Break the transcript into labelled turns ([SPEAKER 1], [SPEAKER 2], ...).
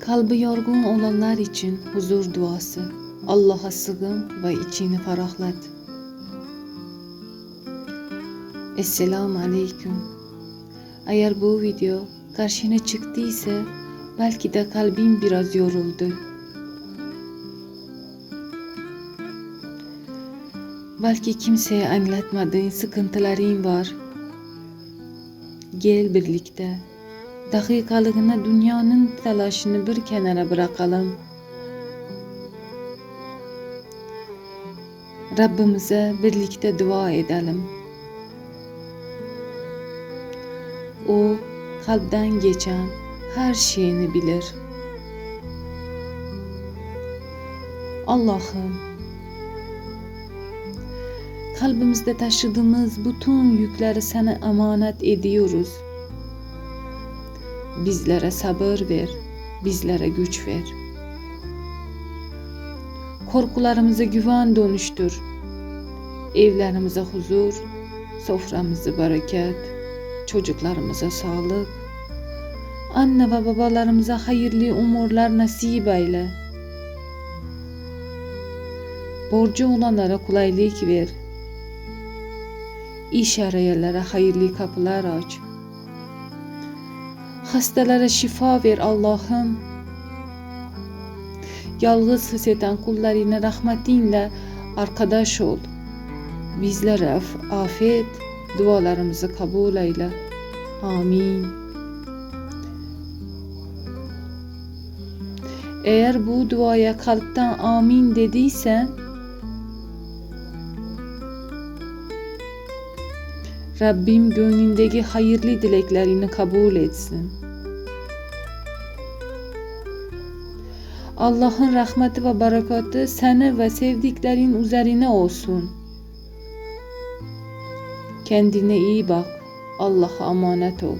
[SPEAKER 1] Kalbi yorgun olanlar için huzur duası. Allah'a sığın ve içini ferahlat. Esselamu Aleyküm. Eğer bu video karşına çıktıysa belki de kalbin biraz yoruldu. Belki kimseye anlatmadığın sıkıntıların var. Gel birlikte dakikalığına dünyanın telaşını bir kenara bırakalım. Rabbimize birlikte dua edelim. O kalpten geçen her şeyini bilir. Allah'ım, kalbimizde taşıdığımız bütün yükleri sana emanet ediyoruz. Bizlere sabır ver, bizlere güç ver. Korkularımızı güven dönüştür. Evlerimize huzur, soframızı bereket, çocuklarımıza sağlık. Anne ve babalarımıza hayırlı umurlar nasip eyle. Borcu olanlara kolaylık ver. İş arayanlara hayırlı kapılar aç. Hastalara şifa ver Allah'ım. Yalnız hisseden kullarına rahmetinle arkadaş ol. Bizlere afet, dualarımızı kabul eyle. Amin. Eğer bu duaya kalpten amin dediysen, Rabbim gönlündeki hayırlı dileklerini kabul etsin. Allah'ın rahmeti ve bereketi seni ve sevdiklerin üzerine olsun. Kendine iyi bak. Allah'a emanet ol.